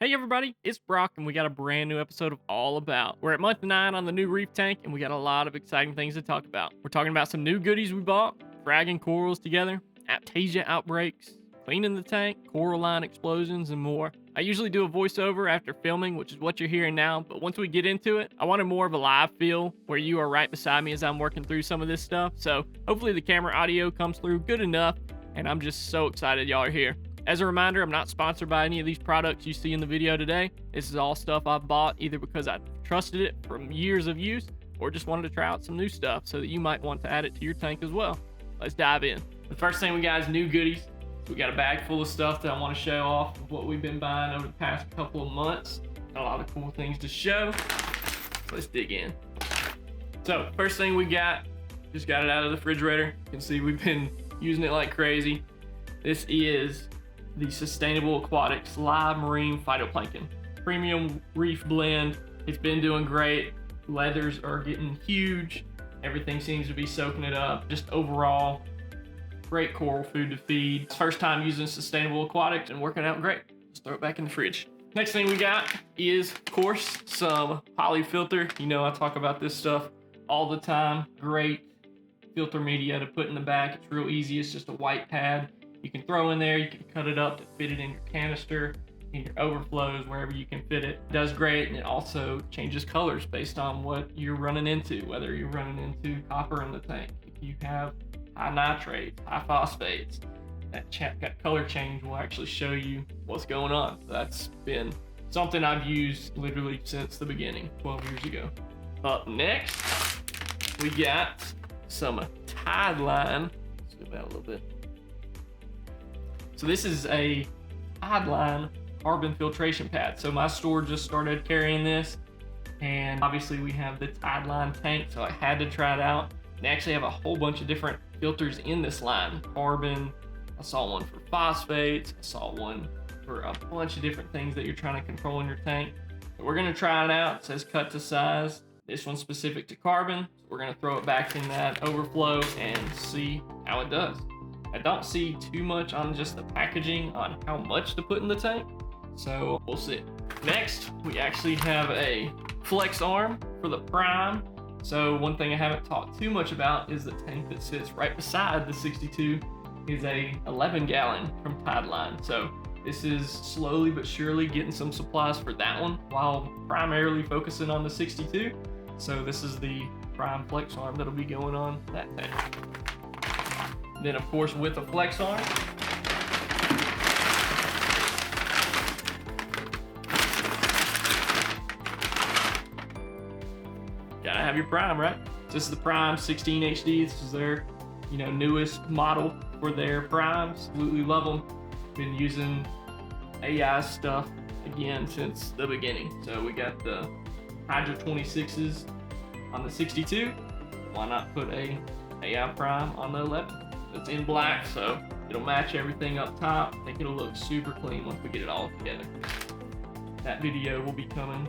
Hey everybody, it's Brock, and we got a brand new episode of All About. We're at month 9 on the new reef tank, and we got a lot of exciting things to talk about. We're talking about some new goodies we bought, fragging corals together, Aiptasia outbreaks, cleaning the tank, coral line explosions, and more. I usually do a voiceover after filming, which is what you're hearing now, but once we get into it, I wanted more of a live feel where you are right beside me as I'm working through some of this stuff. So hopefully the camera audio comes through good enough, and I'm just so excited y'all are here. As a reminder, I'm not sponsored by any of these products you see in the video today. This is all stuff I've bought either because I trusted it from years of use or just wanted to try out some new stuff so that you might want to add it to your tank as well. Let's dive in. The first thing we got is new goodies. So we got a bag full of stuff that I want to show off of what we've been buying over the past couple of months. Got a lot of cool things to show. Let's dig in. So first thing we got, just got it out of the refrigerator. You can see we've been using it like crazy. This is the Sustainable Aquatics Live Marine Phytoplankton Premium Reef Blend. It's been doing great. Leathers are getting huge. Everything seems to be soaking it up. Just overall, great coral food to feed. First time using Sustainable Aquatics and working out great. Just throw it back in the fridge. Next thing we got is, of course, some poly filter. You know I talk about this stuff all the time. Great filter media to put in the back. It's real easy. It's just a white pad you can throw in there. You can cut it up to fit it in your canister, in your overflows, wherever you can fit it. It does great, and it also changes colors based on what you're running into, whether you're running into copper in the tank. If you have high nitrates, high phosphates, that color change will actually show you what's going on. That's been something I've used literally since the beginning, 12 years ago. Up next, we got some Tide line. Zoom out a little bit. So this is a Tide line carbon filtration pad. So my store just started carrying this, and obviously we have the Tide line tank, so I had to try it out. They actually have a whole bunch of different filters in this line. Carbon, I saw one for phosphates, I saw one for a bunch of different things that you're trying to control in your tank. But we're gonna try it out. It says cut to size. This one's specific to carbon. So we're gonna throw it back in that overflow and see how it does. I don't see too much on just the packaging on how much to put in the tank, so we'll see. Next, we actually have a flex arm for the prime. So one thing I haven't talked too much about is the tank that sits right beside the 62 is a 11-gallon from Tide line. So this is slowly but surely getting some supplies for that one while primarily focusing on the 62. So this is the prime flex arm that'll be going on that tank. Then, of course, with the flex arm, gotta have your prime, right? This is the Prime 16 HD. This is their, newest model for their primes. Absolutely love them. Been using AI stuff again since the beginning. So we got the Hydra 26s on the 62. Why not put a AI prime on the 11? It's in black, so it'll match everything up top. I think it'll look super clean once we get it all together. That video will be coming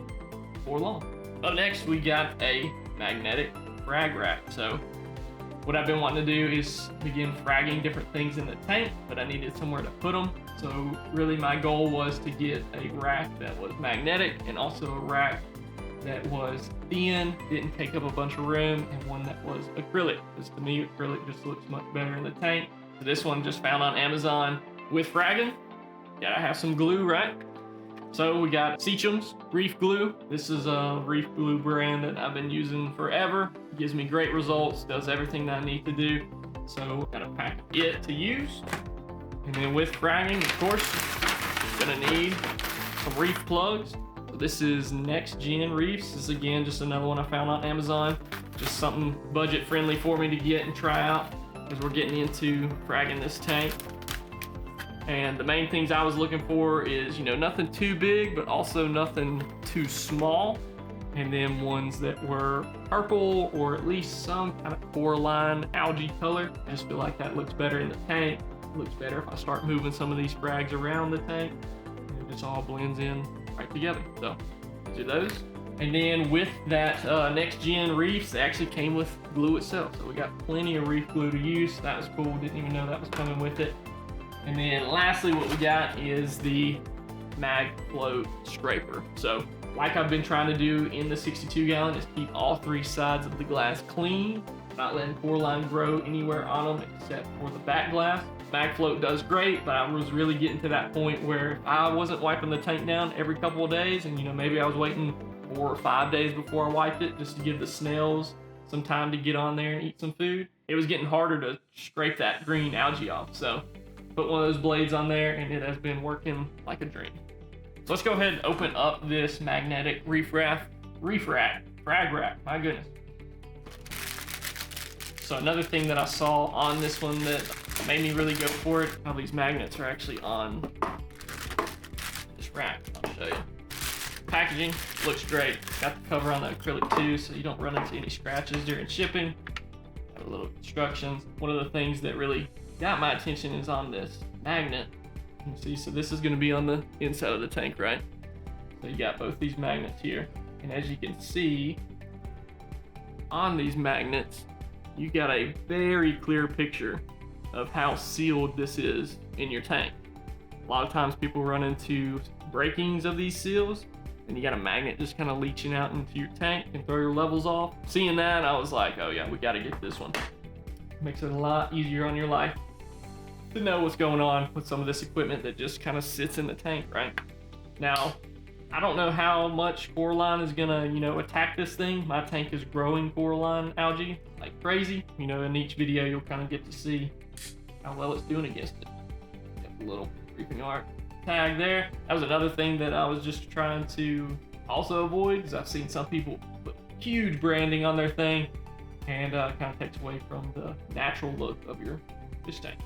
before long. Up next, we got a magnetic frag rack. So what I've been wanting to do is begin fragging different things in the tank, but I needed somewhere to put them. So really my goal was to get a rack that was magnetic and also a rack that was thin, didn't take up a bunch of room, and one that was acrylic, because to me acrylic just looks much better in the tank. So this one just found on Amazon with fragging. Gotta have some glue, right? So we got Seacham's Reef Glue. This is a Reef Glue brand that I've been using forever. It gives me great results, does everything that I need to do. So got a pack of it to use. And then with fragging, of course, gonna need some reef plugs. This is Next Gen Reefs. This is again just another one I found on Amazon. Just something budget friendly for me to get and try out as we're getting into fragging this tank. And the main things I was looking for is, nothing too big, but also nothing too small. And then ones that were purple or at least some kind of coralline algae color. I just feel like that looks better in the tank. It looks better if I start moving some of these frags around the tank. And it just all blends in right together. So do those. And then with that Next Gen Reefs, they actually came with glue itself. So we got plenty of reef glue to use. That was cool. Didn't even know that was coming with it. And then lastly, what we got is the mag float scraper. So like I've been trying to do in the 62 gallon is keep all 3 sides of the glass clean, not letting Coraline grow anywhere on them except for the back glass. Mag float does great, but I was really getting to that point where if I wasn't wiping the tank down every couple of days, and maybe I was waiting 4 or 5 days before I wiped it just to give the snails some time to get on there and eat some food, it was getting harder to scrape that green algae off. So put one of those blades on there and it has been working like a dream. So let's go ahead and open up this magnetic reef rack, frag rack, my goodness. So another thing that I saw on this one that made me really go for it, how these magnets are actually on this rack. I'll show you. Packaging looks great. Got the cover on the acrylic too, so you don't run into any scratches during shipping. Got a little instructions. One of the things that really got my attention is on this magnet. You can see, so this is going to be on the inside of the tank, right? So you got both these magnets here, and as you can see on these magnets, you got a very clear picture of how sealed this is in your tank. A lot of times people run into breakings of these seals, and you got a magnet just kind of leaching out into your tank and throw your levels off. Seeing that, I was like, oh yeah, we got to get this one. Makes it a lot easier on your life to know what's going on with some of this equipment that just kind of sits in the tank, right? Now, I don't know how much Coraline is gonna, attack this thing. My tank is growing Coraline algae like crazy. In each video, you'll kind of get to see how well it's doing against it. Got the little reefing art tag there. That was another thing that I was just trying to also avoid, because I've seen some people put huge branding on their thing, and kind of takes away from the natural look of your fish tank.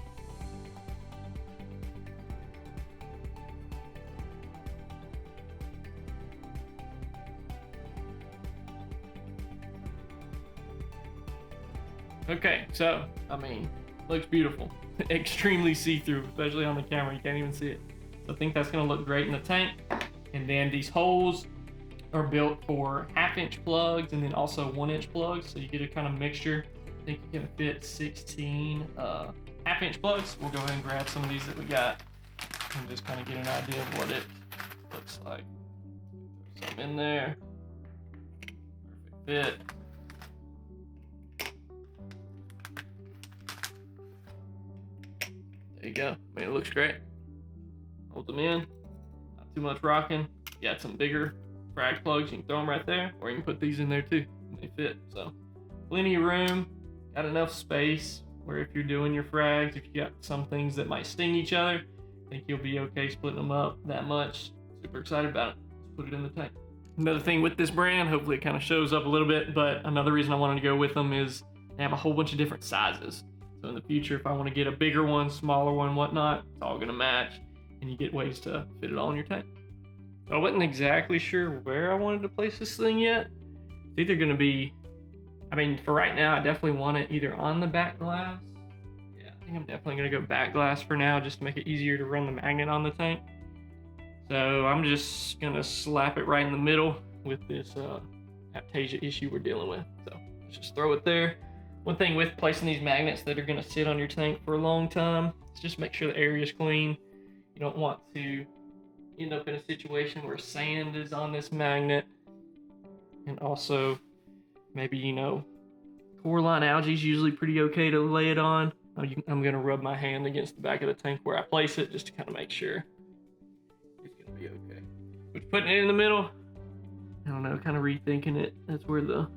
Okay, so, looks beautiful. Extremely see-through, especially on the camera, you can't even see it. So I think that's gonna look great in the tank. And then these holes are built for 1/2-inch plugs and then also 1-inch plugs, so you get a kind of mixture. I think you can fit 16 1/2-inch plugs. We'll go ahead and grab some of these that we got and just kind of get an idea of what it looks like. Throw some in there. Perfect fit. There you go. It looks great. Hold them in. Not too much rocking. You got some bigger frag plugs. You can throw them right there, or you can put these in there too. And they fit. So plenty of room. Got enough space where if you're doing your frags, if you got some things that might sting each other, I think you'll be okay splitting them up that much. Super excited about it. Let's put it in the tank. Another thing with this brand, hopefully it kind of shows up a little bit, but another reason I wanted to go with them is they have a whole bunch of different sizes. So in the future, if I want to get a bigger one, smaller one, whatnot, it's all going to match, and you get ways to fit it all in your tank. So I wasn't exactly sure where I wanted to place this thing yet. It's either going to be, for right now, I definitely want it either on the back glass. Yeah, I think I'm definitely going to go back glass for now, just to make it easier to run the magnet on the tank. So I'm just going to slap it right in the middle with this Aiptasia issue we're dealing with. So let's just throw it there. One thing with placing these magnets that are going to sit on your tank for a long time is just make sure the area is clean. You don't want to end up in a situation where sand is on this magnet, and also maybe Coraline algae is usually pretty okay to lay it on. I'm going to rub my hand against the back of the tank where I place it just to kind of make sure it's going to be okay. But putting it in the middle, I don't know, kind of rethinking it. That's where the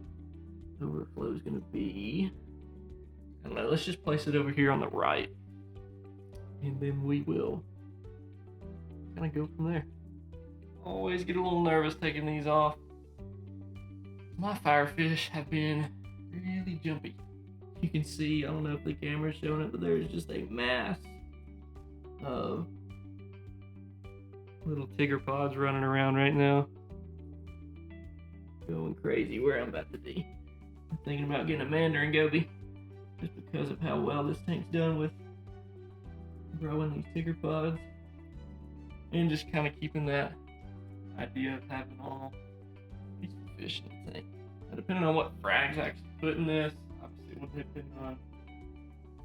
overflow is going to be. I don't know, let's just place it over here on the right, and then we will kind of go from there. Always get a little nervous taking these off. My firefish have been really jumpy. You can see, I don't know if the camera's showing it, but there's just a mass of little tigger pods running around right now. Going crazy where I'm about to be. I'm thinking about getting a mandarin goby just because of how well this tank's done with growing these tigger pods, and just kind of keeping that idea of having all these fish in the tank. Now, depending on what frags I actually put in this, obviously will depend on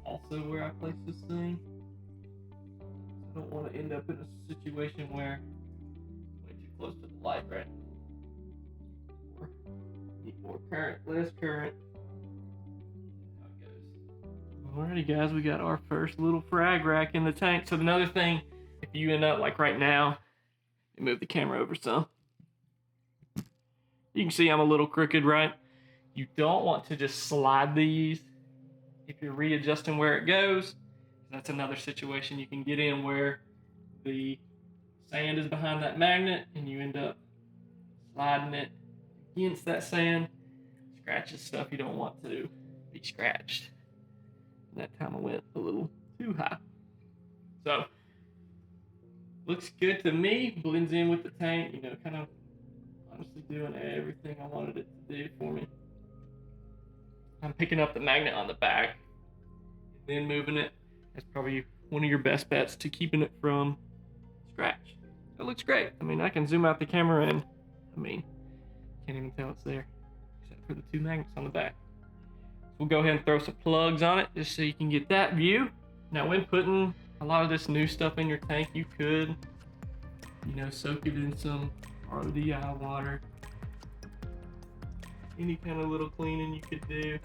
also where I place this thing. I don't want to end up in a situation where right. Need more current, less current. How it goes. Alrighty guys, we got our first little frag rack in the tank. So another thing, if you end up like right now, let me move the camera over some. You can see I'm a little crooked, right? You don't want to just slide these if you're readjusting where it goes. That's another situation you can get in where the sand is behind that magnet and you end up sliding it against that sand, scratches stuff you don't want to be scratched. And that time I went a little too high. So, looks good to me, blends in with the tank, you know, kind of honestly doing everything I wanted it to do for me. I'm picking up the magnet on the back and then moving it. That's probably one of your best bets to keeping it from scratch. It looks great. I mean, I can zoom out the camera and, I mean, can't even tell it's there, except for the two magnets on the back. So we'll go ahead and throw some plugs on it, just so you can get that view. Now, when putting a lot of this new stuff in your tank, you could, you know, soak it in some Ricordeas water. Any kind of little cleaning you could do.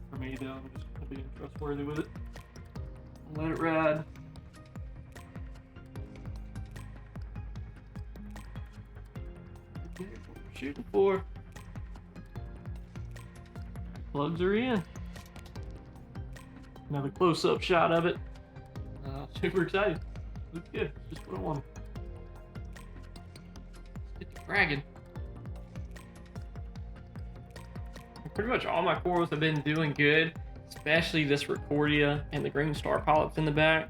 For me, though, I'm just gonna be trustworthy with it. Let it ride. That's what we're shooting for. Plugs are in. Another close-up shot of it. Super excited. Looks good. Just what I wanted. Let's get to fragging. Pretty much all my corals have been doing good, especially this Ricordea and the green Star Polyps in the back.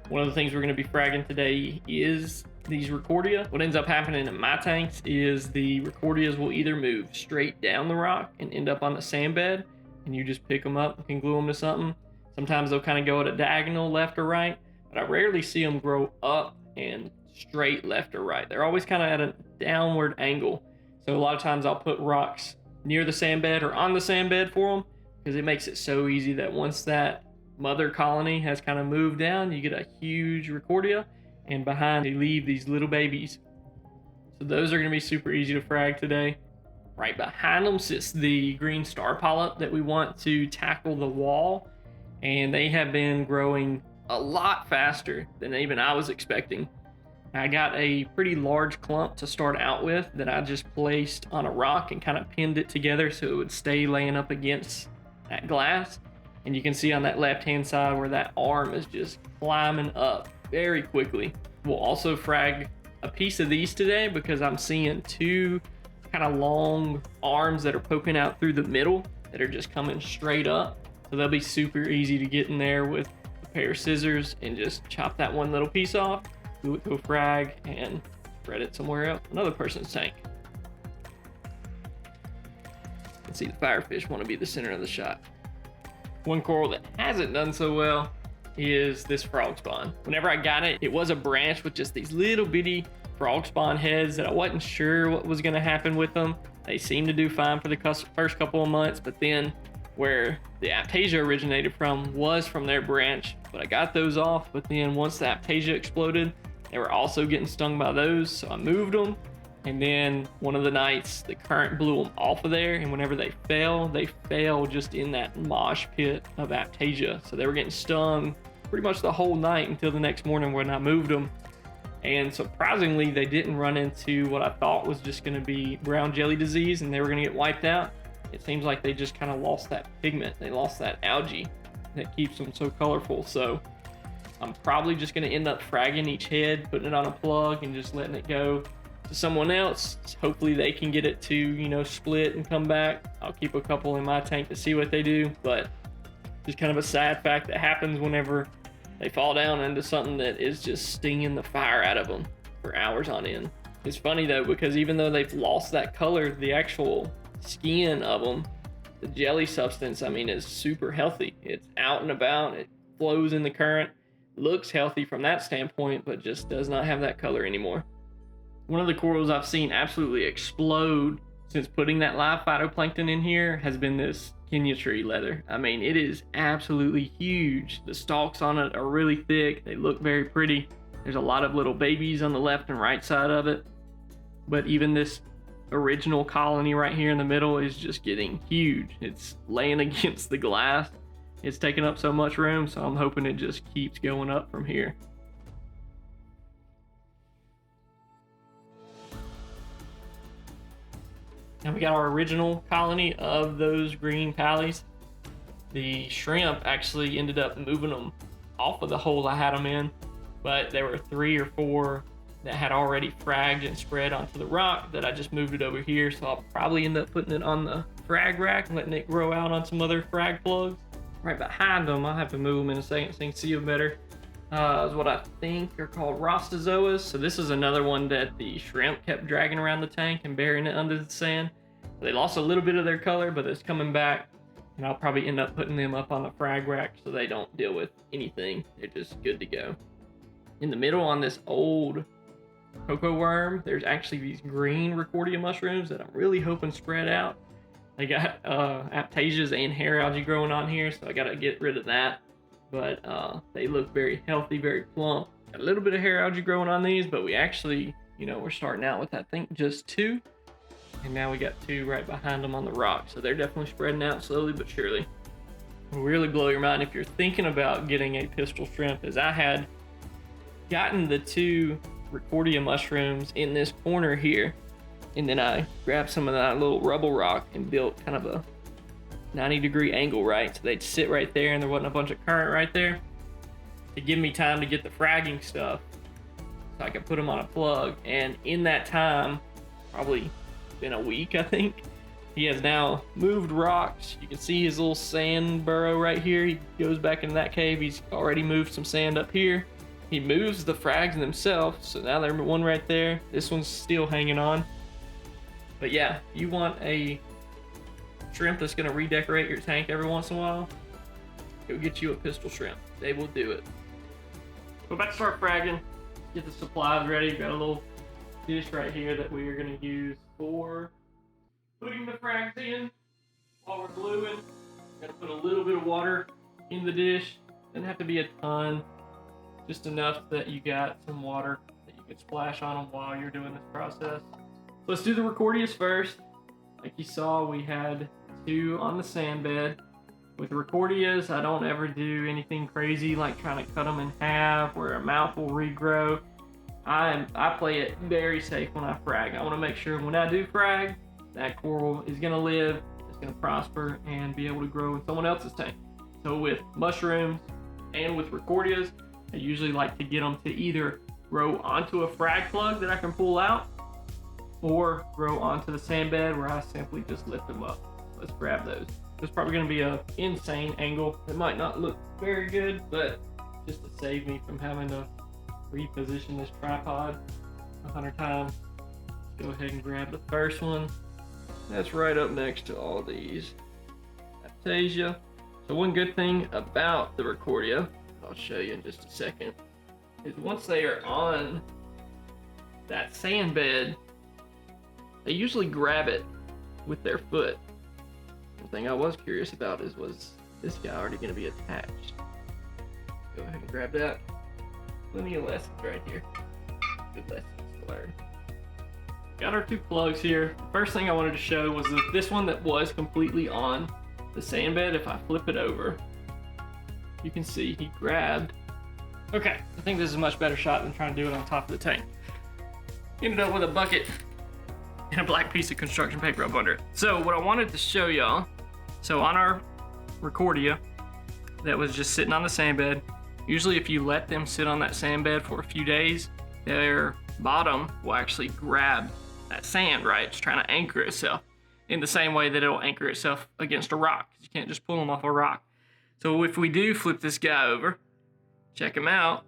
One of the things we're going to be fragging today is these Ricordea. What ends up happening in my tanks is the Ricordeas will either move straight down the rock and end up on the sand bed, and you just pick them up and can glue them to something. Sometimes they'll kind of go at a diagonal left or right, but I rarely see them grow up and straight left or right. They're always kind of at a downward angle. So a lot of times I'll put rocks near the sand bed or on the sand bed for them, because it makes it so easy that once that mother colony has kind of moved down, you get a huge Ricordea, and behind they leave these little babies. So those are going to be super easy to frag today. Right behind them sits the green Star Polyp that we want to tackle the wall, and they have been growing a lot faster than even I was expecting. I got a pretty large clump to start out with that I just placed on a rock and kind of pinned it together so it would stay laying up against that glass. And you can see on that left-hand side where that arm is just climbing up very quickly. We'll also frag a piece of these today because I'm seeing two kind of long arms that are poking out through the middle that are just coming straight up. So they'll be super easy to get in there with a pair of scissors and just chop that one little piece off, glue it to a frag, and spread it somewhere else, another person's tank. Let's see, the firefish want to be the center of the shot. One coral that hasn't done so well is this frog spawn. Whenever I got it, it was a branch with just these little bitty frog spawn heads that I wasn't sure what was going to happen with them. They seemed to do fine for the first couple of months, but then where the Aiptasia originated from was from their branch, but I got those off. But then once the Aiptasia exploded, they were also getting stung by those, so I moved them. And then one of the nights, the current blew them off of there, and whenever they fell just in that mosh pit of Aiptasia. So they were getting stung pretty much the whole night until the next morning when I moved them. And surprisingly, they didn't run into what I thought was just going to be brown jelly disease and they were going to get wiped out. It seems like they just kind of lost that pigment. They lost that algae that keeps them so colorful. So I'm probably just going to end up fragging each head, putting it on a plug, and just letting it go to someone else. Hopefully they can get it to, you know, split and come back. I'll keep a couple in my tank to see what they do, but just kind of a sad fact that happens whenever they fall down into something that is just stinging the fire out of them for hours on end. It's funny though, because even though they've lost that color, the actual skin of them, the jelly substance, I mean, is super healthy. It's out and about, it flows in the current, looks healthy from that standpoint, but just does not have that color anymore. One of the corals I've seen absolutely explode since putting that live phytoplankton in here has been this Kenya tree leather. I mean, it is absolutely huge. The stalks on it are really thick. They look very pretty. There's a lot of little babies on the left and right side of it. But even this original colony right here in the middle is just getting huge. It's laying against the glass. It's taking up so much room, so I'm hoping it just keeps going up from here. Now we got our original colony of those green pallies. The shrimp actually ended up moving them off of the hole I had them in, but there were 3 or 4 that had already fragged and spread onto the rock that I just moved it over here. So I'll probably end up putting it on the frag rack and letting it grow out on some other frag plugs. Right behind them, I'll have to move them in a second so you can see them better. Is what I think are called Zoas. So this is another one that the shrimp kept dragging around the tank and burying it under the sand. They lost a little bit of their color, but it's coming back. And I'll probably end up putting them up on the frag rack so they don't deal with anything. They're just good to go. In the middle on this old cocoa worm, there's actually these green Ricordea mushrooms that I'm really hoping spread out. They got Aiptasias and hair algae growing on here, so I gotta get rid of that. But they look very healthy, very plump. Got a little bit of hair algae growing on these, but we actually, we're starting out with, I think, just 2. And now we got 2 right behind them on the rock. So they're definitely spreading out slowly but surely. It'll really blow your mind if you're thinking about getting a pistol shrimp, as I had gotten the 2 Ricordea mushrooms in this corner here. And then I grabbed some of that little rubble rock and built kind of a 90-degree angle, right? So they'd sit right there and there wasn't a bunch of current right there to give me time to get the fragging stuff so I could put them on a plug. And in that time, probably been a week, I think, he has now moved rocks. You can see his little sand burrow right here. He goes back into that cave. He's already moved some sand up here. He moves the frags themselves, so now there's one right there. This one's still hanging on. But yeah, you want a shrimp that's going to redecorate your tank every once in a while, go get you a pistol shrimp. They will do it. We're about to start fragging. Get the supplies ready. We've got a little dish right here that we are going to use for putting the frags in while we're gluing. Got to put a little bit of water in the dish. Doesn't have to be a ton, just enough that you got some water that you can splash on them while you're doing this process. Let's do the Ricordeas first. Like you saw, we had 2 on the sand bed. With Ricordeas, I don't ever do anything crazy like trying to cut them in half where a mouth will regrow. I play it very safe when I frag. I want to make sure when I do frag, that coral is going to live, it's going to prosper, and be able to grow in someone else's tank. So with mushrooms and with Ricordeas, I usually like to get them to either grow onto a frag plug that I can pull out, or grow onto the sand bed where I simply just lift them up. Let's grab those. There's probably going to be an insane angle. It might not look very good, but just to save me from having to reposition this tripod 100 times, let's go ahead and grab the first one. That's right up next to all these. Aiptasia. So one good thing about the Ricordea, I'll show you in just a second, is once they are on that sand bed, they usually grab it with their foot. The thing I was curious about is, was this guy already going to be attached? Go ahead and grab that. Plenty of lessons right here. Good lessons to learn. Got our 2 plugs here. The first thing I wanted to show was that this one that was completely on the sand bed. If I flip it over, you can see he grabbed. Okay, I think this is a much better shot than trying to do it on top of the tank. Ended up with a bucket and a black piece of construction paper up under it. So what I wanted to show y'all, so on our Ricordea that was just sitting on the sand bed, usually if you let them sit on that sand bed for a few days, their bottom will actually grab that sand, right? It's trying to anchor itself in the same way that it'll anchor itself against a rock. You can't just pull them off a rock. So if we do flip this guy over, check him out,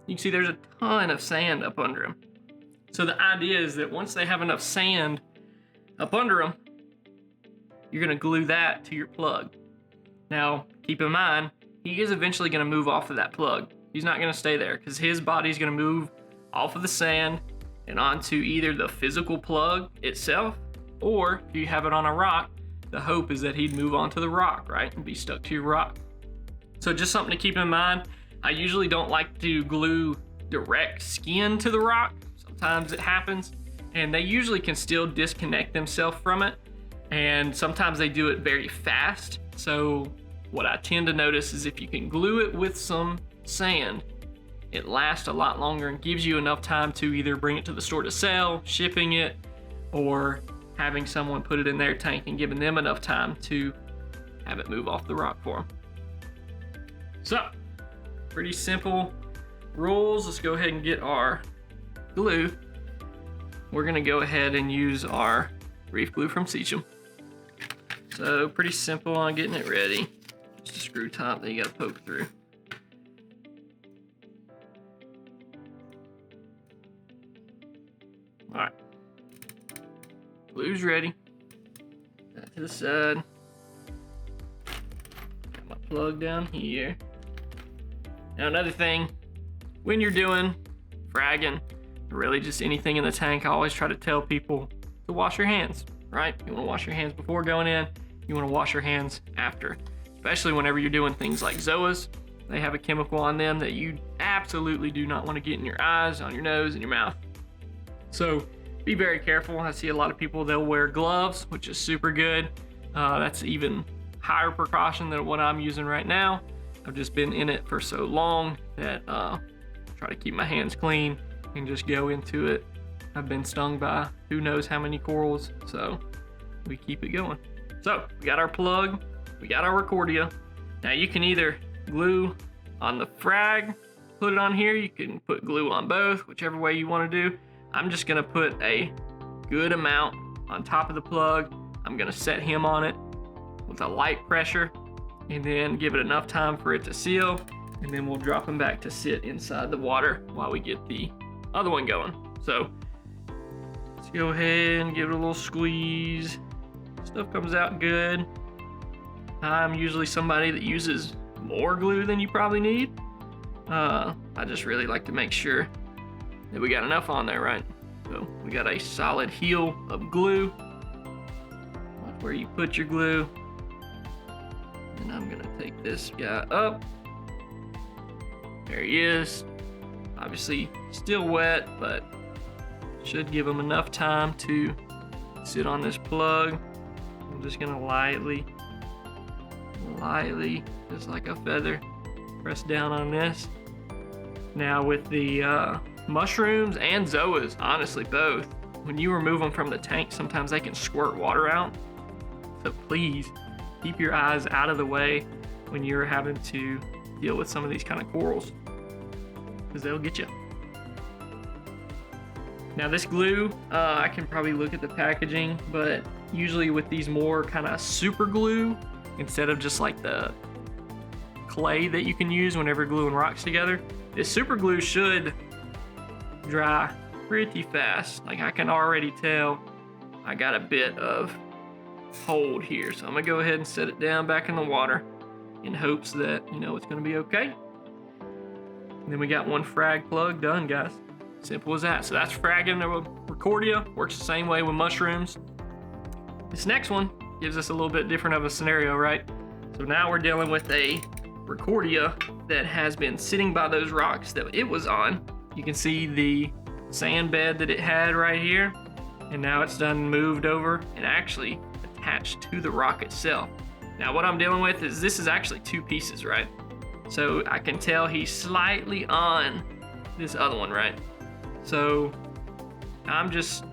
you can see there's a ton of sand up under him. So the idea is that once they have enough sand up under them, you're gonna glue that to your plug. Now, keep in mind, he is eventually gonna move off of that plug. He's not gonna stay there because his body's gonna move off of the sand and onto either the physical plug itself, or if you have it on a rock, the hope is that he'd move onto the rock, right? And be stuck to your rock. So just something to keep in mind. I usually don't like to glue direct skin to the rock. Sometimes it happens, and they usually can still disconnect themselves from it, and sometimes they do it very fast. So what I tend to notice is if you can glue it with some sand, it lasts a lot longer and gives you enough time to either bring it to the store to sell, shipping it, or having someone put it in their tank and giving them enough time to have it move off the rock for them. So, pretty simple rules. Let's go ahead and get our glue. We're gonna go ahead and use our reef glue from Seacham. So, pretty simple on getting it ready. Just a screw top that you gotta poke through. All right, glue's ready. That to the side. Got my plug down here. Now another thing, when you're doing fragging, or really just anything in the tank, I always try to tell people to wash your hands, right? You wanna wash your hands before going in, you wanna wash your hands after. Especially whenever you're doing things like Zoas. They have a chemical on them that you absolutely do not wanna get in your eyes, on your nose, and your mouth. So be very careful. I see a lot of people, they'll wear gloves, which is super good. That's even higher precaution than what I'm using right now. I've just been in it for so long that try to keep my hands clean and just go into it. I've been stung by who knows how many corals, so we keep it going. So we got our plug, we got our Ricordea. Now you can either glue on the frag, put it on here, you can put glue on both, whichever way you want to do. I'm just gonna put a good amount on top of the plug. I'm gonna set him on it with a light pressure and then give it enough time for it to seal, and then we'll drop him back to sit inside the water while we get the other one going. So let's go ahead and give it a little squeeze. Stuff comes out good. I'm usually somebody that uses more glue than you probably need. I just really like to make sure that we got enough on there, right? So we got a solid heel of glue. Watch where you put your glue. And I'm gonna take this guy up. There he is. Obviously still wet, but should give him enough time to sit on this plug. I'm just gonna lightly, just like a feather, press down on this. Now with the mushrooms and Zoas, honestly both, when you remove them from the tank, sometimes they can squirt water out. So please keep your eyes out of the way when you're having to deal with some of these kind of corals, because they'll get you. Now this glue, I can probably look at the packaging, but usually with these more kind of super glue, instead of just like the clay that you can use whenever gluing rocks together, this super glue should dry pretty fast. Like I can already tell I got a bit of hold here. So I'm gonna go ahead and set it down back in the water in hopes that, you know, it's gonna be okay. And then we got one frag plug done, guys. Simple as that. So that's fragging the Ricordea. Works the same way with mushrooms. This next one gives us a little bit different of a scenario, right? So now we're dealing with a Ricordea that has been sitting by those rocks that it was on. You can see the sand bed that it had right here, and now it's done moved over and actually attached to the rock itself. Now what I'm dealing with is this is actually two pieces, right? So I can tell he's slightly on this other one, right? So I'm just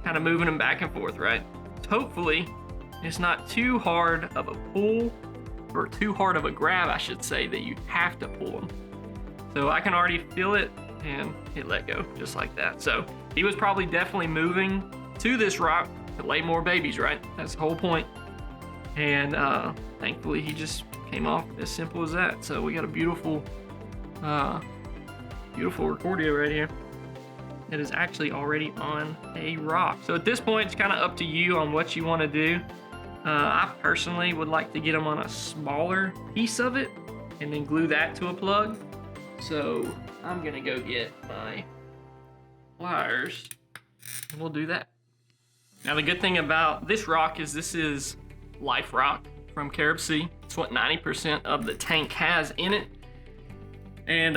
kind of moving him back and forth, right? Hopefully it's not too hard of a pull, or too hard of a grab, I should say, that you have to pull him. So I can already feel it, and it let go just like that. So he was probably definitely moving to this rock to lay more babies, right? That's the whole point. And thankfully he just came off as simple as that. So we got a beautiful Ricordea right here. It is actually already on a rock. So at this point, it's kind of up to you on what you want to do. I personally would like to get them on a smaller piece of it and then glue that to a plug. So I'm gonna go get my pliers and we'll do that. Now the good thing about this rock is this is life rock from Carib Sea. It's what 90% of the tank has in it. And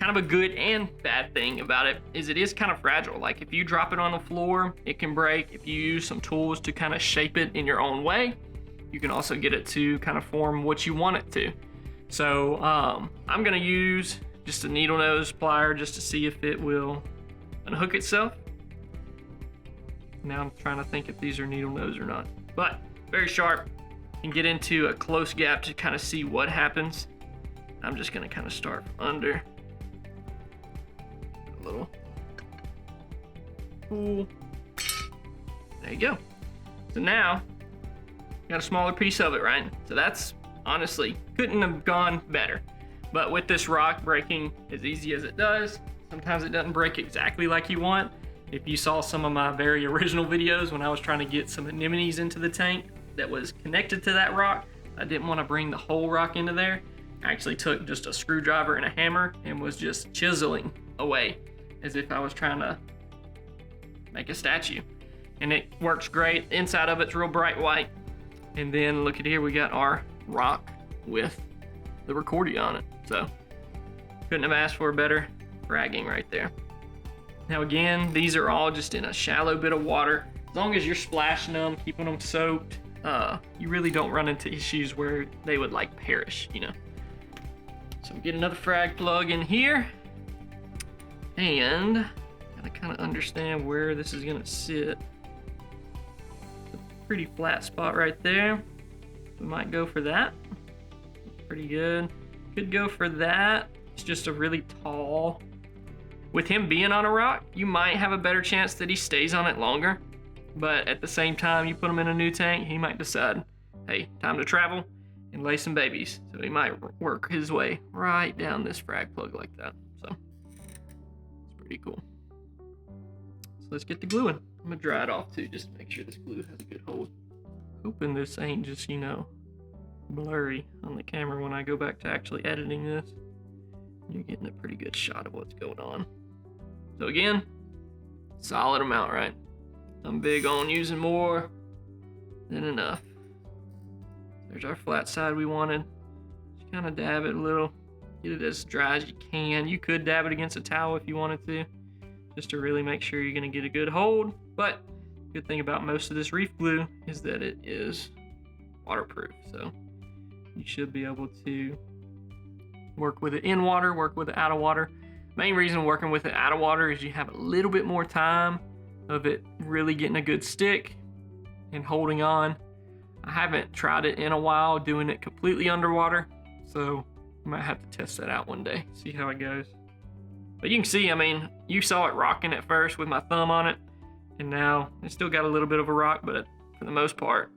kind of a good and bad thing about it is it is kind of fragile. Like if you drop it on the floor, it can break. If you use some tools to kind of shape it in your own way, you can also get it to kind of form what you want it to. So I'm gonna use just a needle nose plier just to see if it will unhook itself. Now I'm trying to think if these are needle nose or not, but very sharp. You can get into a close gap to kind of see what happens. I'm just gonna kind of start from under. A little pull. There you go. So now, got a smaller piece of it, right? So that's honestly, couldn't have gone better. But with this rock breaking as easy as it does, sometimes it doesn't break exactly like you want. If you saw some of my very original videos when I was trying to get some anemones into the tank that was connected to that rock, I didn't want to bring the whole rock into there. I actually took just a screwdriver and a hammer and was just chiseling away as if I was trying to make a statue. And it works great. The inside of it's real bright white. And then look at here, we got our rock with the Ricordea on it. So couldn't have asked for a better fragging right there. Now again, these are all just in a shallow bit of water. As long as you're splashing them, keeping them soaked, you really don't run into issues where they would like perish, you know. So we get another frag plug in here, and gotta kind of understand where this is gonna sit. It's a pretty flat spot right there. We might go for that. Pretty good. Could go for that. It's just a really tall. With him being on a rock, you might have a better chance that he stays on it longer. But at the same time, you put him in a new tank, he might decide, hey, time to travel and lay some babies. So he might work his way right down this frag plug like that. So it's pretty cool. So let's get the glue in. I'm gonna dry it off too, just to make sure this glue has a good hold. Hoping this ain't just, you know, blurry on the camera when I go back to actually editing this. You're getting a pretty good shot of what's going on. So again, solid amount, right? I'm big on using more than enough. There's our flat side we wanted. Just kind of dab it a little, get it as dry as you can. You could dab it against a towel if you wanted to, just to really make sure you're gonna get a good hold. But good thing about most of this reef glue is that it is waterproof. So you should be able to work with it in water, work with it out of water. Main reason working with it out of water is you have a little bit more time of it really getting a good stick and holding on. I haven't tried it in a while doing it completely underwater, so I might have to test that out one day, see how it goes. But you can see, I mean, you saw it rocking at first with my thumb on it, and now it's still got a little bit of a rock, but for the most part,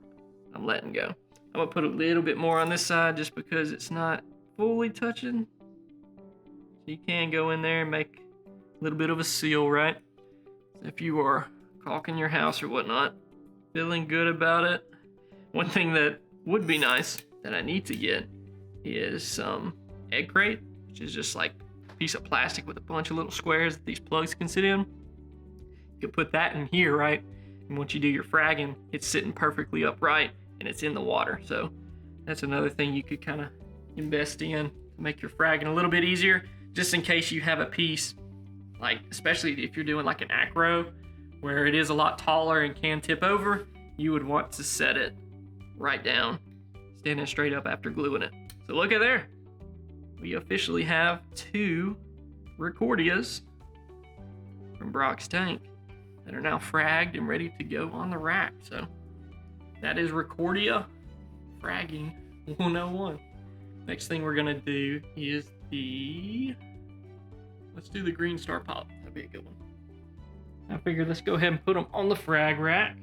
I'm letting go. I'm gonna put a little bit more on this side just because it's not fully touching. So you can go in there and make a little bit of a seal, right? So if you are caulking your house or whatnot, feeling good about it. One thing that would be nice that I need to get is some egg crate, which is just like a piece of plastic with a bunch of little squares that these plugs can sit in. You could put that in here, right? And once you do your fragging, it's sitting perfectly upright and it's in the water. So that's another thing you could kind of invest in to make your fragging a little bit easier, just in case you have a piece, like especially if you're doing like an acro where it is a lot taller and can tip over, you would want to set it right down, standing straight up after gluing it. So look at there. We officially have 2 Ricordeas from Brock's tank that are now fragged and ready to go on the rack. So that is Ricordea fragging 101. Next thing we're gonna do is let's do the green Star Polyps. That'd be a good one. I figure let's go ahead and put them on the frag rack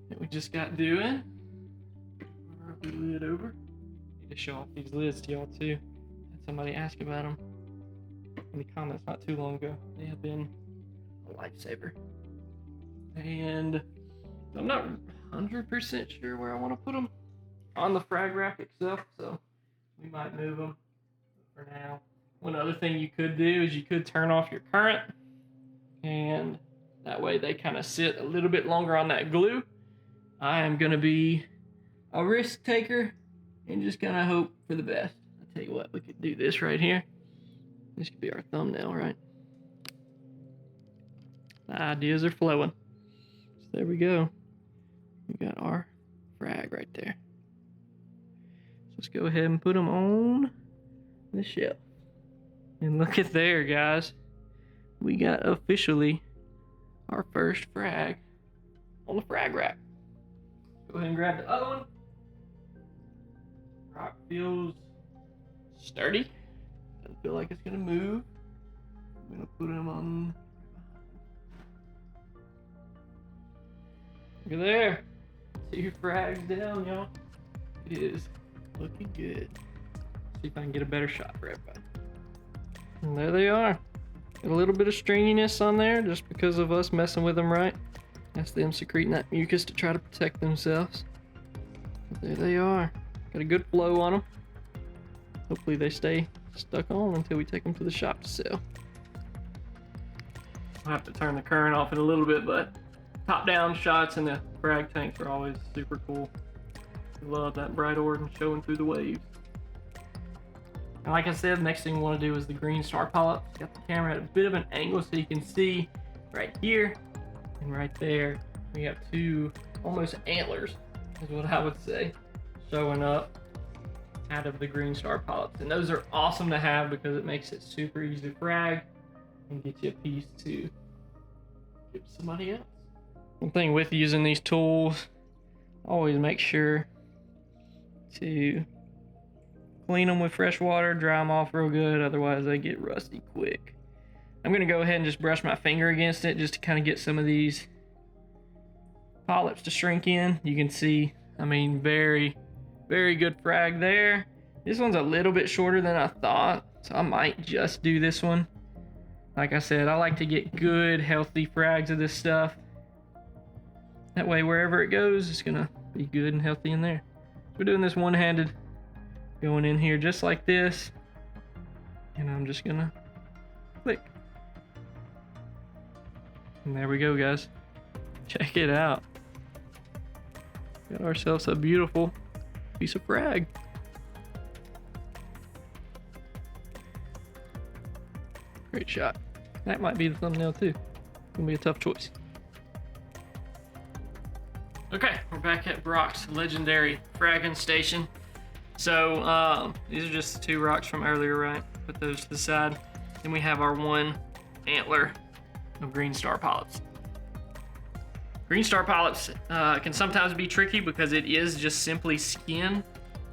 that we just got doing. The lid over. Need to show off these lids to y'all too. Had somebody ask about them in the comments not too long ago. They have been a lifesaver. And I'm not 100% sure where I want to put them on the frag rack itself, so we might move them for now. One other thing you could do is you could turn off your current, and that way they kind of sit a little bit longer on that glue. I am going to be a risk taker and just kind of hope for the best. I'll tell you what, we could do this right here. This could be our thumbnail, right? The ideas are flowing. So there we go. We got our frag right there. So let's go ahead and put them on the shelf. And look at there, guys. We got officially our first frag on the frag rack. Go ahead and grab the other one. Rock feels sturdy. Doesn't feel like it's gonna move. I'm gonna put him on. Look at there. 2 frags down, y'all. It is looking good. See if I can get a better shot for everybody. And there they are. Got a little bit of stringiness on there just because of us messing with them, right? That's them secreting that mucus to try to protect themselves. But there they are. Got a good flow on them. Hopefully they stay stuck on until we take them to the shop to sell. I'll have to turn the current off in a little bit, but top-down shots in the frag tanks are always super cool. I love that bright orange showing through the waves. And like I said, the next thing we want to do is the green Star Polyps. Got the camera at a bit of an angle so you can see right here and right there. We have 2 almost antlers, is what I would say, showing up out of the green Star Polyps. And those are awesome to have because it makes it super easy to frag and get you a piece to give to somebody else. One thing with using these tools, always make sure to clean them with fresh water, dry them off real good, otherwise they get rusty quick. I'm gonna go ahead and just brush my finger against it just to kind of get some of these polyps to shrink in. You can see, I mean, very, very good frag there. This one's a little bit shorter than I thought, so I might just do this one. Like I said, I like to get good, healthy frags of this stuff. That way, wherever it goes, it's gonna be good and healthy in there. So we're doing this one-handed, going in here just like this, and I'm just gonna click. And there we go, guys. Check it out. Got ourselves a beautiful piece of frag. Great shot. That might be the thumbnail too. Gonna be a tough choice. Okay, we're back at Brock's legendary fragging station. So these are just 2 rocks from earlier, right? Put those to the side. Then we have our 1 antler of green Star Polyps. Green Star Polyps can sometimes be tricky because it is just simply skin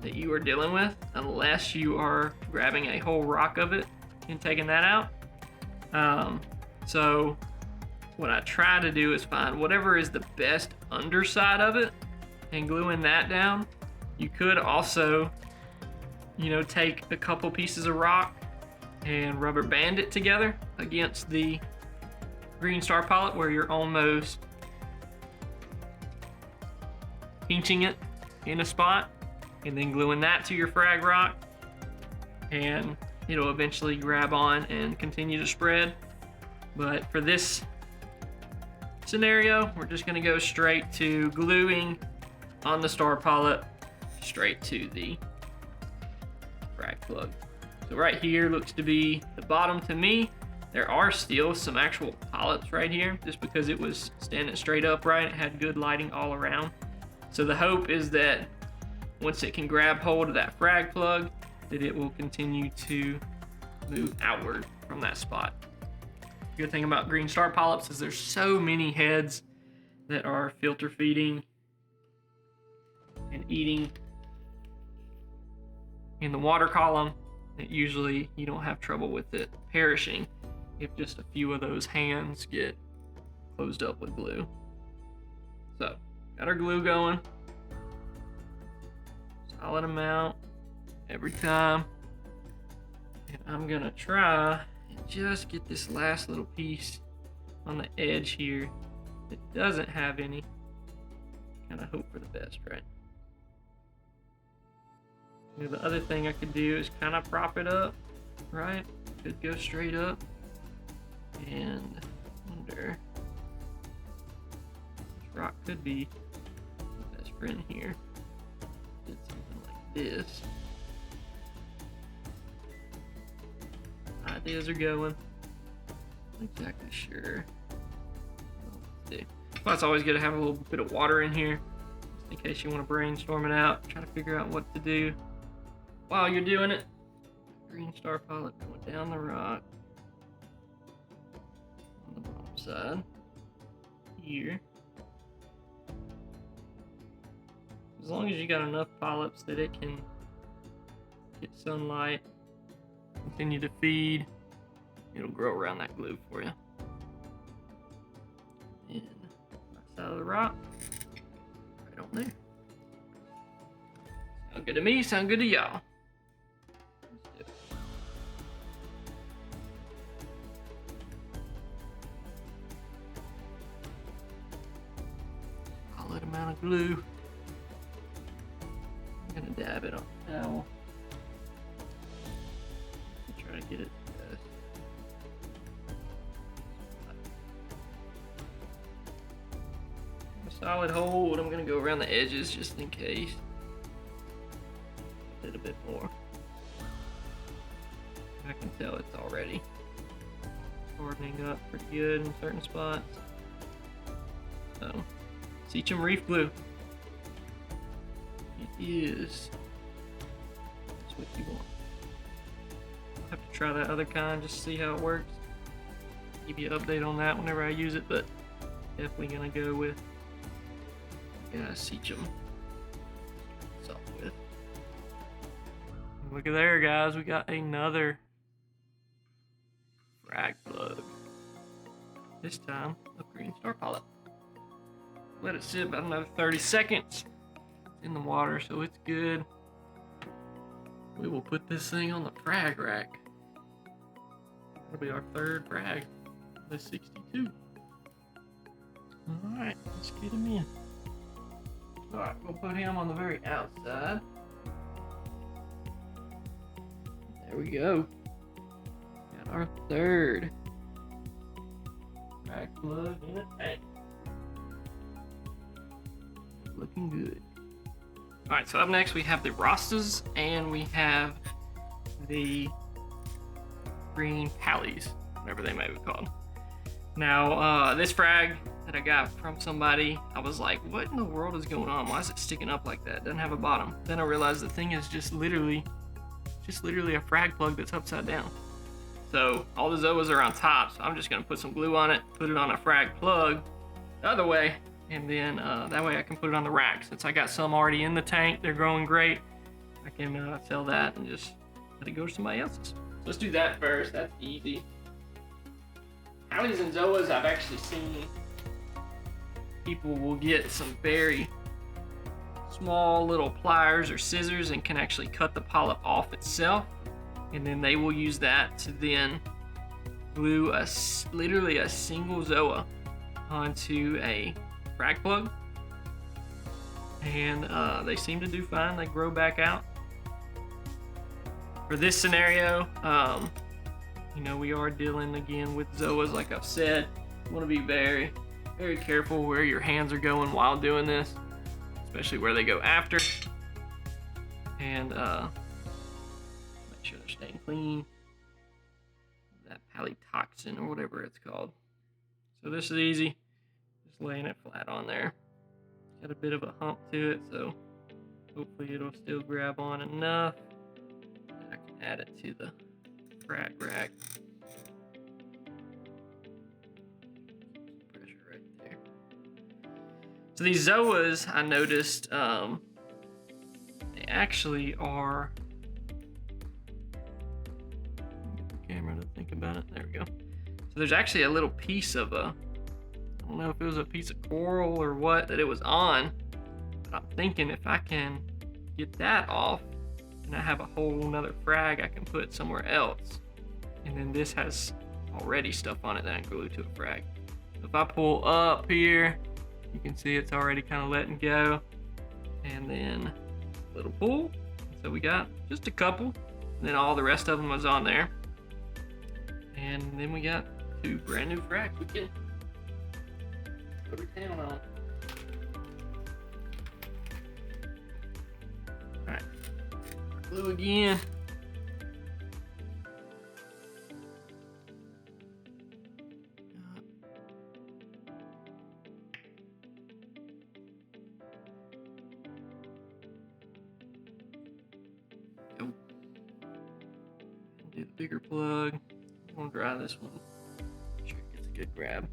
that you are dealing with, unless you are grabbing a whole rock of it and taking that out. So what I try to do is find whatever is the best underside of it and gluing that down. You could also, you know, take a couple pieces of rock and rubber band it together against the green Star Polyp where you're almost pinching it in a spot and then gluing that to your frag rock, and it'll eventually grab on and continue to spread. But for this scenario, we're just gonna go straight to gluing on the Star Polyp straight to the frag plug. So right here looks to be the bottom to me. There are still some actual polyps right here just because it was standing straight upright. It had good lighting all around. So the hope is that once it can grab hold of that frag plug, that it will continue to move outward from that spot. Good thing about green Star Polyps is there's so many heads that are filter feeding and eating in the water column that usually you don't have trouble with it perishing if just a few of those hands get closed up with glue. So, got our glue going. Solid amount every time. And I'm gonna try and just get this last little piece on the edge here that doesn't have any. Kind of hope for the best, right? You know, the other thing I could do is kind of prop it up, right? Could go straight up and under. This rock could be the best friend here. Did something like this. I ideas are going. Not exactly sure. Let's see. Well, it's always good to have a little bit of water in here, just in case you want to brainstorm it out, try to figure out what to do while you're doing it. Green Star Polyp going down the rock on the bottom side here. As long as you got enough polyps that it can get sunlight, continue to feed, it'll grow around that glue for you. And right side of the rock, right on there. Sound good to me, sound good to y'all. Solid amount of glue. I'm gonna dab it on the towel. Try to get it. A solid hold. I'm gonna go around the edges just in case. A little bit more. I can tell it's already hardening up pretty good in certain spots. So, Saltwater Reef glue. It is. That's what you want. I'll have to try that other kind just to see how it works. Give you an update on that whenever I use it, but definitely gonna go with Saltwater with. Look at there, guys. We got another frag plug. This time a green Star Polyp. Let it sit about another 30 seconds in the water, so it's good. We will put this thing on the frag rack. That'll be our third frag, the 62. All right, let's get him in. All right, we'll put him on the very outside. There we go. Got our third frag plug in the tank. Looking good. All right, so up next we have the Rostas and we have the green Palys, whatever they may be called. Now, this frag that I got from somebody, I was like, what in the world is going on? Why is it sticking up like that? It doesn't have a bottom. Then I realized the thing is just literally a frag plug that's upside down. So all the Zoas are on top, so I'm just gonna put some glue on it, put it on a frag plug the other way, and then that way I can put it on the rack. Since I got some already in the tank, they're growing great, I can sell that and just let it go to somebody else's. So let's do that first, that's easy. Palys and Zoas, I've actually seen people will get some very small little pliers or scissors and can actually cut the polyp off itself, and then they will use that to then glue literally a single Zoa onto a frag plug, and they seem to do fine. They grow back out. For this scenario, you know, we are dealing again with Zoas, like I've said. You want to be very, very careful where your hands are going while doing this, especially where they go after, and make sure they're staying clean. That palytoxin or whatever it's called. So this is easy, just laying it flat on there. Got a bit of a hump to it, so hopefully it'll still grab on enough. I can add it to the frag rack. Pressure right there. So these Zoas, I noticed, they actually are. Get the camera to think about it. There we go. So there's actually a little piece of I don't know if it was a piece of coral or what that it was on, but I'm thinking if I can get that off, and I have a whole nother frag I can put somewhere else. And then this has already stuff on it that I can glue to a frag. So if I pull up here, you can see it's already kind of letting go. And then a little pull. So we got just a couple, and then all the rest of them was on there. And then we got two brand new frags we can put her down on. Alright, glue again. a bigger plug. I'm gonna dry this one. Make sure it gets a good grab.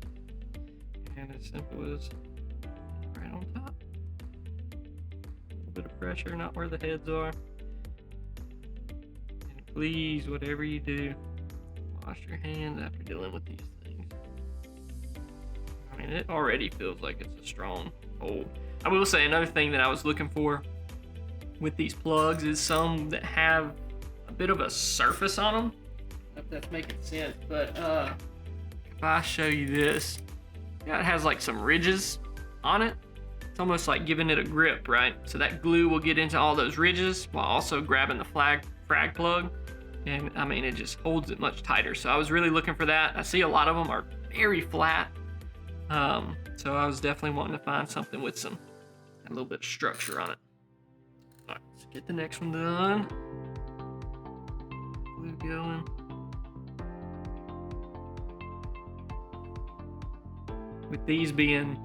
And as simple as right on top. A little bit of pressure, not where the heads are. And please, whatever you do, wash your hands after dealing with these things. I mean, it already feels like it's a strong hold. I will say another thing that I was looking for with these plugs is some that have a bit of a surface on them. I don't know if that's making sense, but if I show you this, yeah, it has like some ridges on it. It's almost like giving it a grip, right? So that glue will get into all those ridges while also grabbing the frag plug. And I mean, it just holds it much tighter. So I was really looking for that. I see a lot of them are very flat. So I was definitely wanting to find something with a little bit of structure on it. All right, let's get the next one done. Glue going. With these being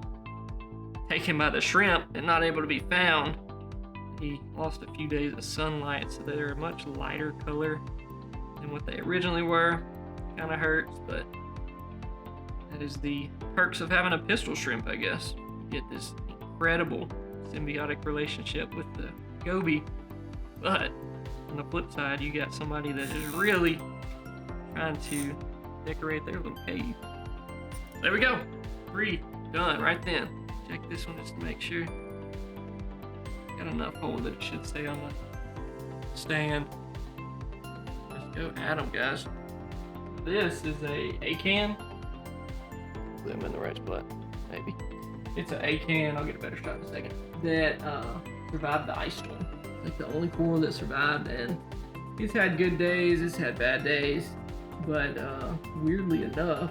taken by the shrimp and not able to be found, he lost a few days of sunlight, so they're a much lighter color than what they originally were. Kind of hurts, but that is the perks of having a pistol shrimp, I guess. You get this incredible symbiotic relationship with the goby, but on the flip side, you got somebody that is really trying to decorate their little cave. There we go. 3 done right then. Check this one just to make sure. Got enough hold that it should stay on the stand. Let's go at them, guys. This is a can. Put them in the right spot, maybe. It's a can. I'll get a better shot in a second. That survived the ice storm. Like the only coral that survived, and it's had good days. It's had bad days, but weirdly enough,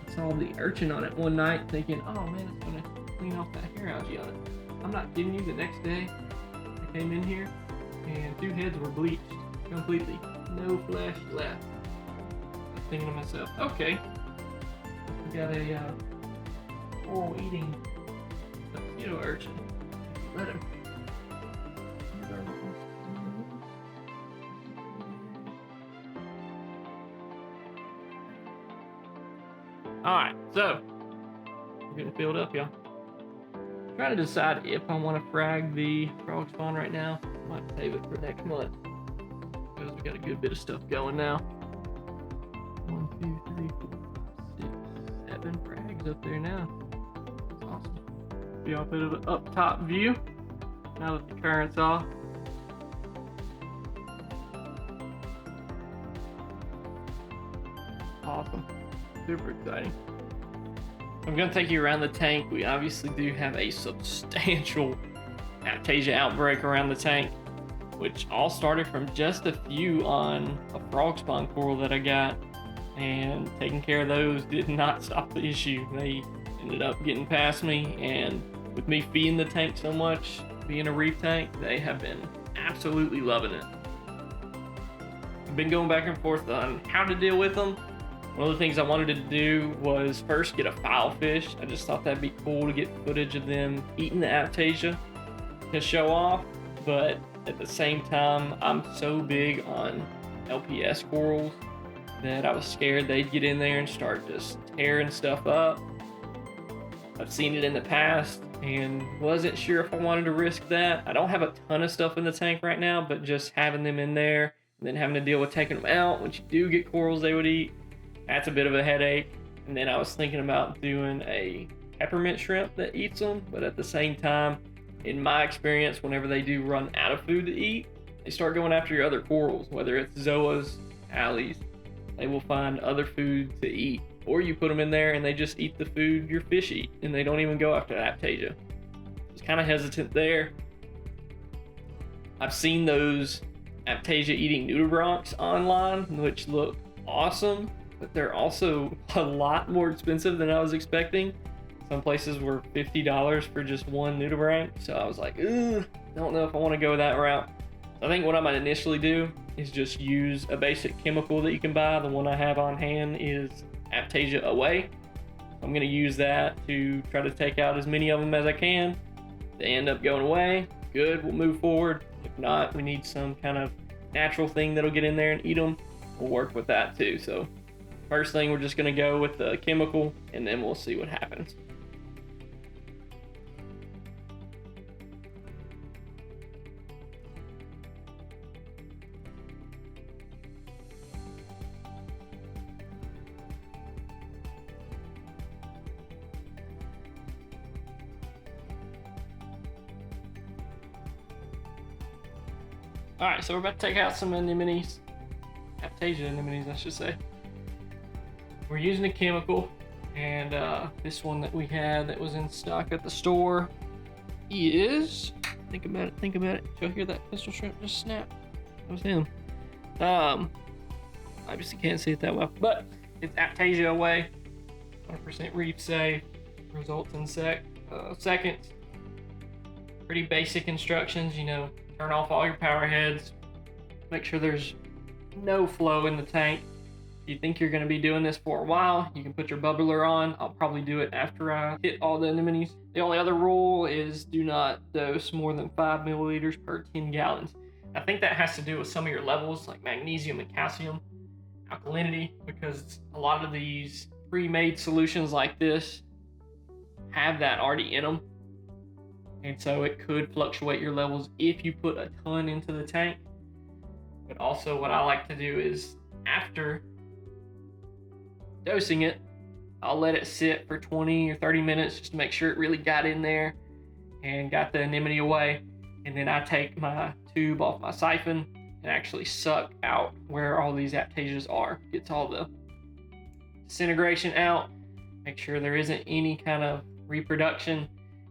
I saw the urchin on it one night, thinking, "Oh man, it's gonna clean off that hair algae on it." I'm not kidding you. The next day, I came in here, and 2 heads were bleached completely. No flesh left. I was thinking to myself, okay, we got a coral eating mosquito urchin. Let him. Alright, so we're getting filled up, y'all. Trying to decide if I want to frag the frog spawn right now. Might save it for next month, because we got a good bit of stuff going now. 1, 2, 3, 4, 5, 6, 7 frags up there now. That's awesome. Be a bit of an up top view now that the current's off. Awesome. Super exciting. I'm going to take you around the tank. We obviously do have a substantial Aiptasia outbreak around the tank, which all started from just a few on a frog spawn coral that I got, and taking care of those did not stop the issue. They ended up getting past me, and with me feeding the tank so much, being a reef tank, they have been absolutely loving it. I've been going back and forth on how to deal with them. One of the things I wanted to do was first get a file fish. I just thought that'd be cool to get footage of them eating the Aiptasia to show off, but at the same time, I'm so big on LPS corals that I was scared they'd get in there and start just tearing stuff up. I've seen it in the past and wasn't sure if I wanted to risk that. I don't have a ton of stuff in the tank right now, but just having them in there and then having to deal with taking them out once you do get corals they would eat, that's a bit of a headache. And then I was thinking about doing a peppermint shrimp that eats them, but at the same time, in my experience, whenever they do run out of food to eat, they start going after your other corals, whether it's Zoas, Palys. They will find other food to eat, or you put them in there and they just eat the food your fish eat, and they don't even go after Aiptasia. I was kind of hesitant there. I've seen those Aiptasia eating nudibranchs online, which look awesome, but they're also a lot more expensive than I was expecting. Some places were $50 for just one nudibranch, so I was like, ugh, don't know if I want to go that route. I think what I might initially do is just use a basic chemical that you can buy. The one I have on hand is Aiptasia Away. I'm going to use that to try to take out as many of them as I can. If they end up going away, good, we'll move forward. If not, we need some kind of natural thing that'll get in there and eat them. will work with that too. So first thing, we're just gonna go with the chemical, and then we'll see what happens. All right, so we're about to take out some anemones, Aiptasia anemones, I should say. We're using a chemical, and this one that we had that was in stock at the store is, think about it. Did y'all hear that pistol shrimp just snap? That was him. Obviously can't see it that well, but it's Aiptasia away, 100% reef safe, results in seconds. Pretty basic instructions, you know. Turn off all your power heads. Make sure there's no flow in the tank. If you think you're going to be doing this for a while, you can put your bubbler on. I'll probably do it after I hit all the anemones. The only other rule is do not dose more than 5 milliliters per 10 gallons. I think that has to do with some of your levels, like magnesium and calcium, alkalinity, because a lot of these pre-made solutions like this have that already in them. And so it could fluctuate your levels if you put a ton into the tank. But also what I like to do is after dosing it, I'll let it sit for 20 or 30 minutes just to make sure it really got in there and got the anemone away. And then I take my tube off my siphon and actually suck out where all these Aiptasias are. Gets all the disintegration out, make sure there isn't any kind of reproduction,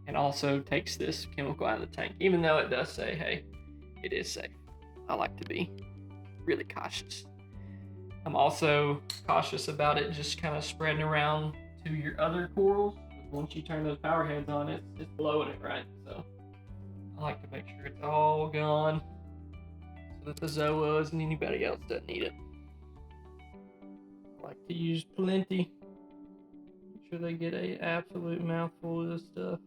and also takes this chemical out of the tank, even though it does say, hey, it is safe. I like to be really cautious. I'm also cautious about it just kind of spreading around to your other corals. Once you turn those power heads on, it's blowing it, right? So I like to make sure it's all gone so that the Zoas and anybody else doesn't need it. I like to use plenty. Make sure they get an absolute mouthful of this stuff.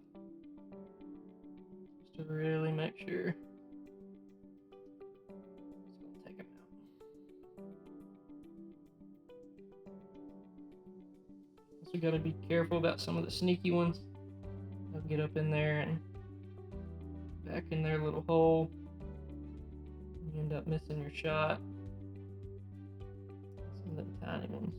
To really make sure. Just gonna take them out. Also gotta be careful about some of the sneaky ones. They'll get up in there and back in their little hole. You end up missing your shot. Some of the tiny ones.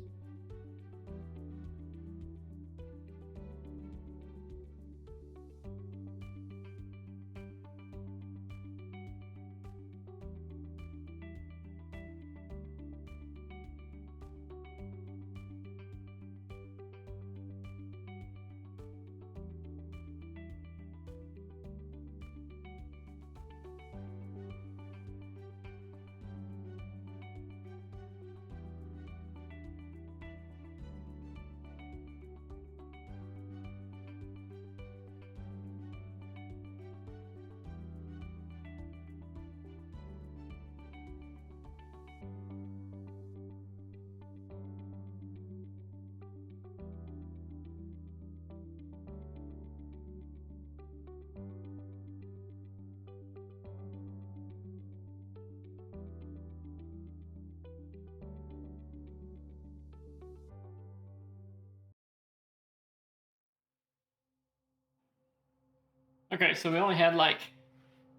Okay, so we only had like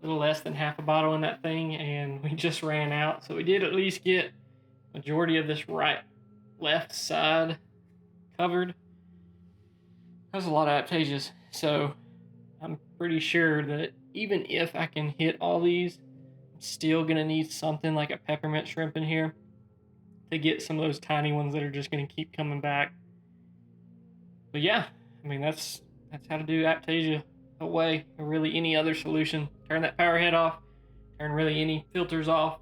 a little less than half a bottle in that thing, and we just ran out. So we did at least get majority of this left side covered. That's a lot of Aiptasias. So I'm pretty sure that even if I can hit all these, I'm still gonna need something like a peppermint shrimp in here to get some of those tiny ones that are just gonna keep coming back. But yeah, I mean that's how to do Aiptasia away, or really any other solution. Turn that power head off, turn really any filters off,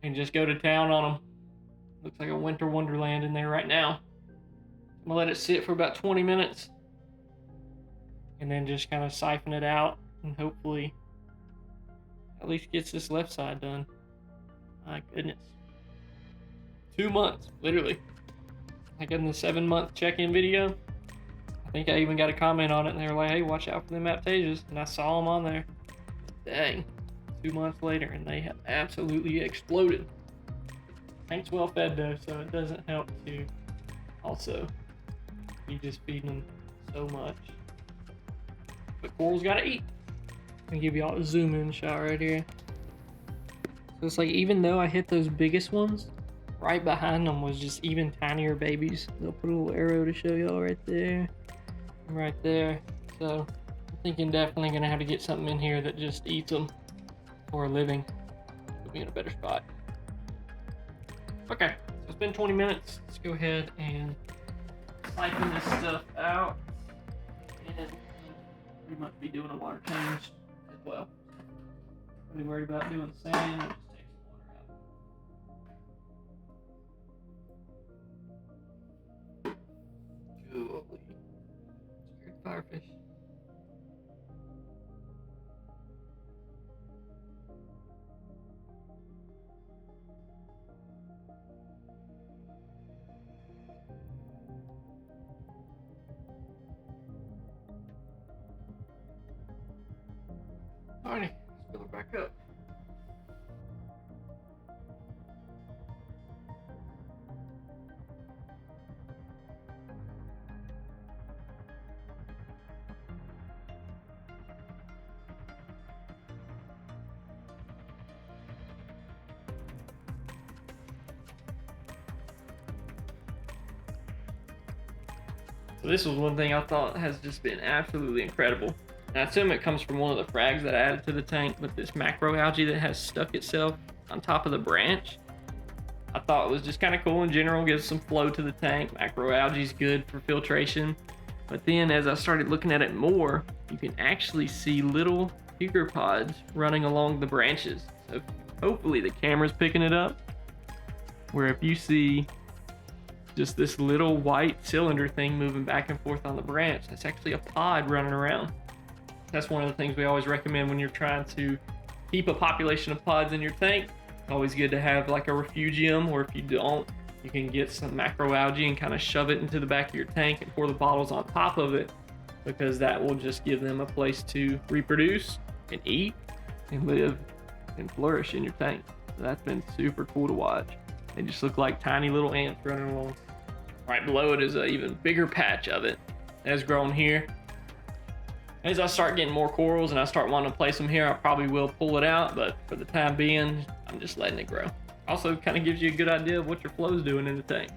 and just go to town on them. Looks like a winter wonderland in there right now. I'm gonna let it sit for about 20 minutes and then just kind of siphon it out, and hopefully at least gets this left side done. My goodness. 2 months, literally. Like in the 7-month check-in video, I think I even got a comment on it, and they were like, hey, watch out for them Aiptasias, and I saw them on there. Dang. 2 months later, and they have absolutely exploded. Tank's well fed though, so it doesn't help to also be just feeding them so much. But corals gotta eat. I'm gonna give y'all a zoom in shot right here. So it's like, even though I hit those biggest ones, right behind them was just even tinier babies. They'll put a little arrow to show y'all right there, and right there. So I'm thinking definitely gonna have to get something in here that just eats them for a living. Put me in a better spot. Okay, so it's been 20 minutes. Let's go ahead and siphon this stuff out, and we might be doing a water change as well. Really worried about doing the same. We'll just take some water out. Golly. Scared firefish. Alrighty, let's fill it back up. So this was one thing I thought has just been absolutely incredible. And I assume it comes from one of the frags that I added to the tank, with this macroalgae that has stuck itself on top of the branch. I thought it was just kind of cool in general, gives some flow to the tank. Macroalgae is good for filtration. But then as I started looking at it more, you can actually see little pods running along the branches. So hopefully the camera's picking it up, where if you see just this little white cylinder thing moving back and forth on the branch, that's actually a pod running around. That's one of the things we always recommend when you're trying to keep a population of pods in your tank. Always good to have like a refugium, or if you don't, you can get some macroalgae and kind of shove it into the back of your tank and pour the bottles on top of it, because that will just give them a place to reproduce and eat and live and flourish in your tank. So that's been super cool to watch. They just look like tiny little ants running along. Right below it is an even bigger patch of it that has grown here. As I start getting more corals and I start wanting to place them here, I probably will pull it out, but for the time being, I'm just letting it grow. Also kind of gives you a good idea of what your flow's doing in the tank.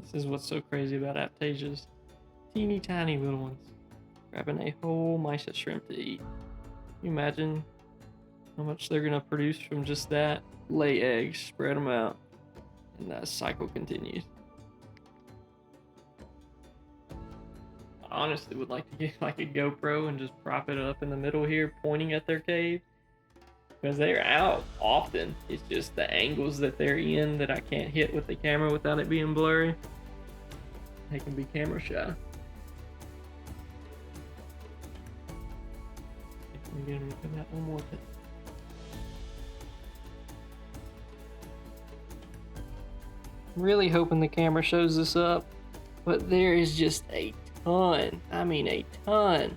This is what's so crazy about Aiptasias. Teeny tiny little ones grabbing a whole mysis shrimp to eat. Can you imagine how much they're gonna produce from just that? Lay eggs, spread them out, and that cycle continues. I honestly would like to get like a GoPro and just prop it up in the middle here, pointing at their cave, because they're out often. It's just the angles that they're in that I can't hit with the camera without it being blurry. They can be camera shy. Let me get him to that one more time. I'm really hoping the camera shows this up, but there is just a ton, I mean a ton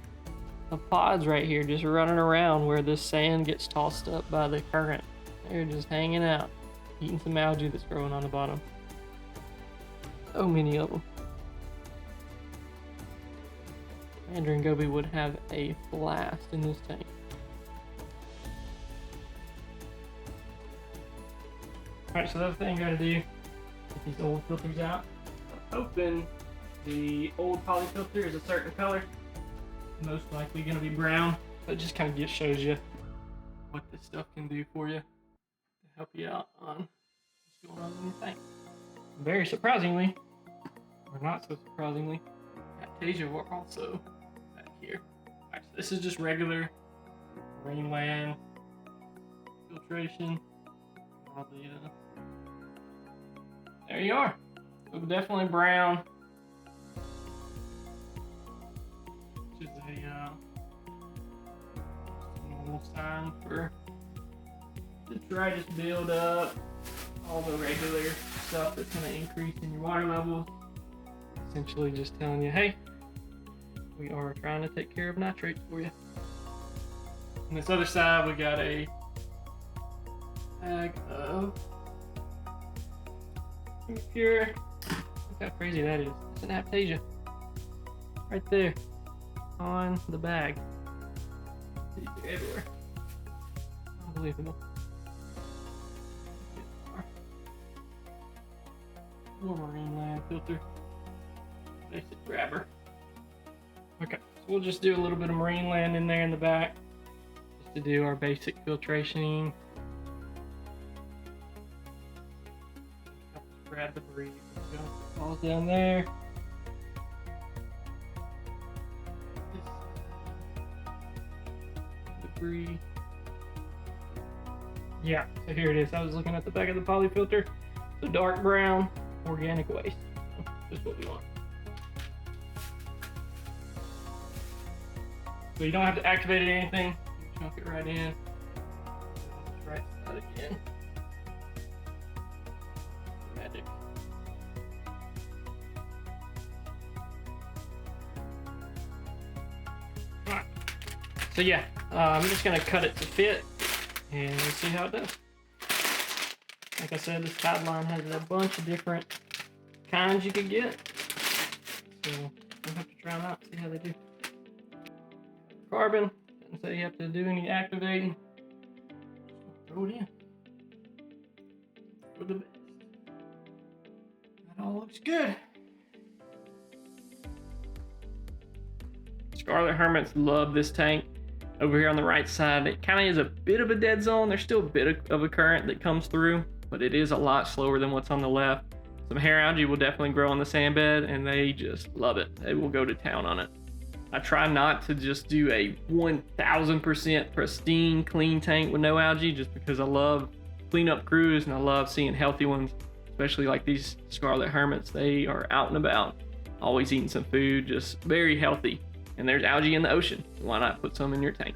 of pods right here just running around where this sand gets tossed up by the current. They're just hanging out, eating some algae that's growing on the bottom. So many of them. Andrew and Gobi would have a blast in this tank. Alright, so the other thing I gotta do, get these old filters out. I'm hoping the old poly filter is a certain color. Most likely gonna be brown, but it just kind of shows you what this stuff can do for you to help you out on what's going on in your tank. Very surprisingly, or not so surprisingly, Aiptasia were also back here. Alright, so this is just regular marine land filtration. All the, there you are. So definitely brown. Which is a normal sign for detritus buildup. All the regular stuff that's going to increase in your water levels. Essentially just telling you, hey, we are trying to take care of nitrates for you. On this other side, we got a bag of pure. Look how crazy that is. It's an Aiptasia. Right there. On the bag. These are everywhere. Unbelievable. More marine land filter. Basic grabber. Okay, so we'll just do a little bit of marine land in there in the back. Just to do our basic filtration. Grab the debris. Falls down there. Debris. Yeah, so here it is. I was looking at the back of the poly filter. The dark brown organic waste. That's what we want. So you don't have to activate it or anything. You chunk it right in. Right side again. Magic. Alright. So yeah, I'm just gonna cut it to fit and we'll see how it does. Like I said, this tide line has a bunch of different kinds you could get. So we'll have to try them out and see how they do. Carbon, doesn't say you have to do any activating. Throw it in. For the best. That all looks good. Scarlet Hermits love this tank. Over here on the right side, it kind of is a bit of a dead zone. There's still a bit of a current that comes through, but it is a lot slower than what's on the left. Some hair algae will definitely grow on the sand bed, and they just love it. They will go to town on it. I try not to just do a 1000% pristine, clean tank with no algae, just because I love cleanup crews and I love seeing healthy ones, especially like these Scarlet Hermits. They are out and about, always eating some food, just very healthy. And there's algae in the ocean, so why not put some in your tank?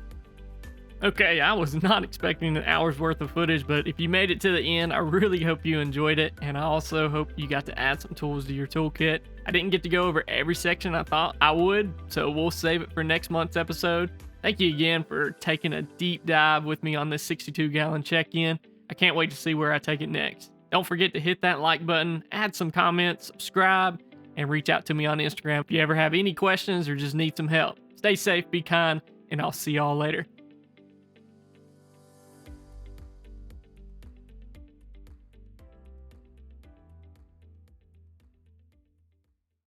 Okay, I was not expecting an hour's worth of footage, but if you made it to the end, I really hope you enjoyed it, and I also hope you got to add some tools to your toolkit. I didn't get to go over every section I thought I would, so we'll save it for next month's episode. Thank you again for taking a deep dive with me on this 62-gallon check-in. I can't wait to see where I take it next. Don't forget to hit that like button, add some comments, subscribe, and reach out to me on Instagram if you ever have any questions or just need some help. Stay safe, be kind, and I'll see y'all later.